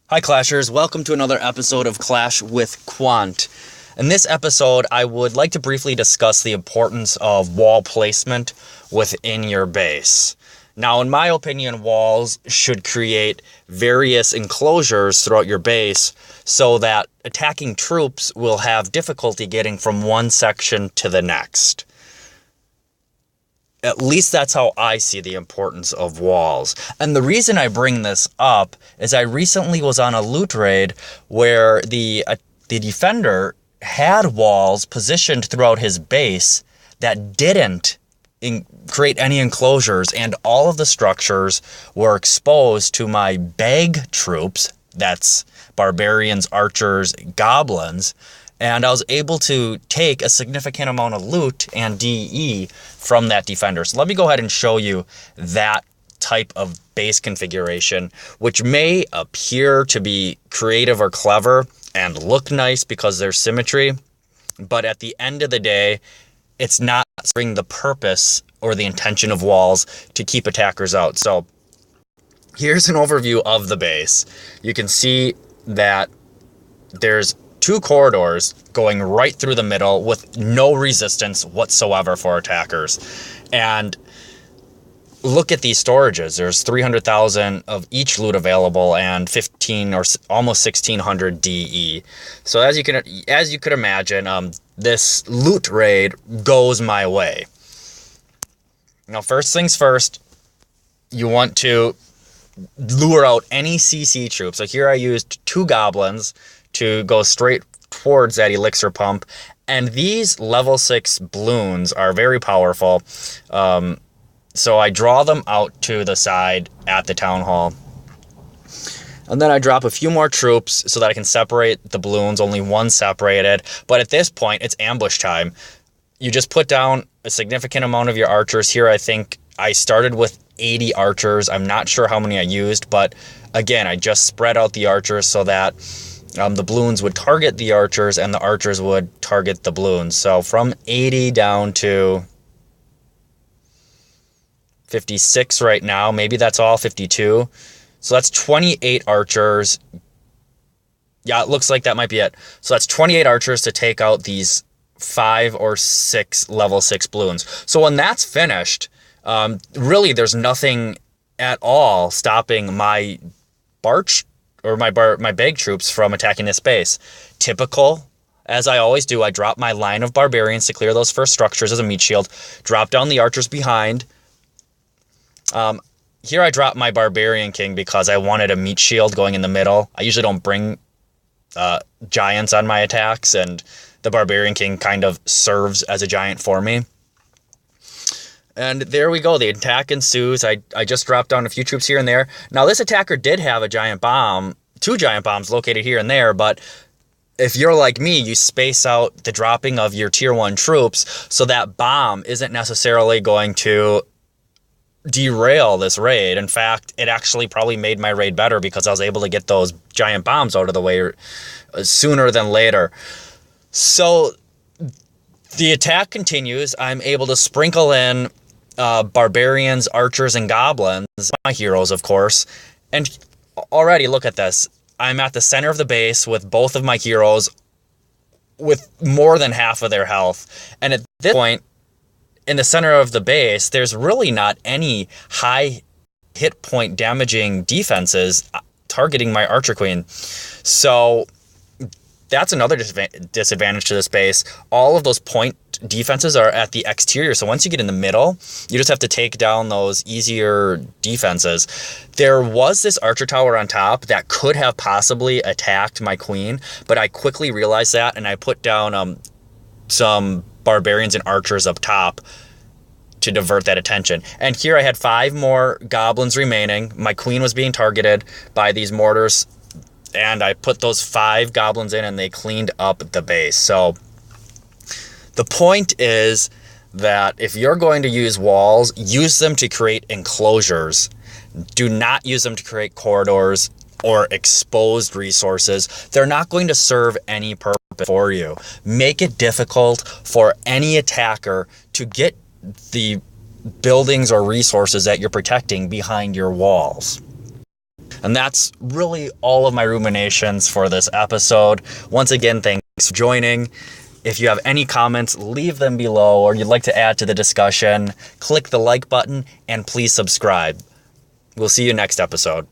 Hi Clashers, welcome to another episode of Clash with Quant. In this episode, I would like to briefly discuss the importance of wall placement within your base. Now, in my opinion, walls should create various enclosures throughout your base so that attacking troops will have difficulty getting from one section to the next. At least that's how I see the importance of walls. And the reason I bring this up is I recently was on a loot raid where the defender had walls positioned throughout his base that didn't create any enclosures, and all of the structures were exposed to my bag troops, that's barbarians, archers, goblins, and I was able to take a significant amount of loot and DE from that defender. So let me go ahead and show you that type of base configuration, which may appear to be creative or clever and look nice because there's symmetry, but at the end of the day, it's not serving the purpose or the intention of walls to keep attackers out. So here's an overview of the base. You can see that there's two corridors going right through the middle with no resistance whatsoever for attackers. And look at these storages. There's 300,000 of each loot available and 15 or almost 1,600 DE. So as you could imagine, this loot raid goes my way. Now, first things first, you want to lure out any CC troops. So here I used 2 goblins to go straight towards that elixir pump. And these level 6 balloons are very powerful. So I draw them out to the side at the town hall. And then I drop a few more troops so that I can separate the balloons, only one separated. But at this point, it's ambush time. You just put down a significant amount of your archers. Here, I think I started with 80 archers. I'm not sure how many I used, but again, I just spread out the archers so that the balloons would target the archers and the archers would target the balloons. So from 80 down to 56 right now. Maybe that's all, 52. So that's 28 archers. Yeah, it looks like that might be it. So that's 28 archers to take out these 5 or 6 level 6 balloons. So when that's finished, really there's nothing at all stopping my barch or my bag troops from attacking this base. Typical, as I always do, I drop my line of barbarians to clear those first structures as a meat shield, drop down the archers behind. Here I drop my barbarian king because I wanted a meat shield going in the middle. I usually don't bring giants on my attacks, and the barbarian king kind of serves as a giant for me. And there we go. The attack ensues. I just dropped down a few troops here and there. Now, this attacker did have a giant bomb, 2 giant bombs located here and there, but if you're like me, you space out the dropping of your tier 1 troops so that bomb isn't necessarily going to derail this raid. In fact, it actually probably made my raid better because I was able to get those giant bombs out of the way sooner than later. So the attack continues. I'm able to sprinkle in barbarians, archers, and goblins, my heroes, of course. And already, look at this. I'm at the center of the base with both of my heroes with more than half of their health. And at this point, in the center of the base, there's really not any high hit point damaging defenses targeting my Archer Queen. So that's another disadvantage to this base. All of those point defenses are at the exterior. So once you get in the middle, you just have to take down those easier defenses. There was this archer tower on top that could have possibly attacked my queen, but I quickly realized that, and I put down some barbarians and archers up top to divert that attention. And here I had 5 more goblins remaining. My queen was being targeted by these mortars, and I put those 5 goblins in and they cleaned up the base. So the point is that if you're going to use walls, use them to create enclosures. Do not use them to create corridors or exposed resources. They're not going to serve any purpose for you. Make it difficult for any attacker to get the buildings or resources that you're protecting behind your walls. And that's really all of my ruminations for this episode. Once again, thanks for joining. If you have any comments, leave them below, or you'd like to add to the discussion, click the like button and please subscribe. We'll see you next episode.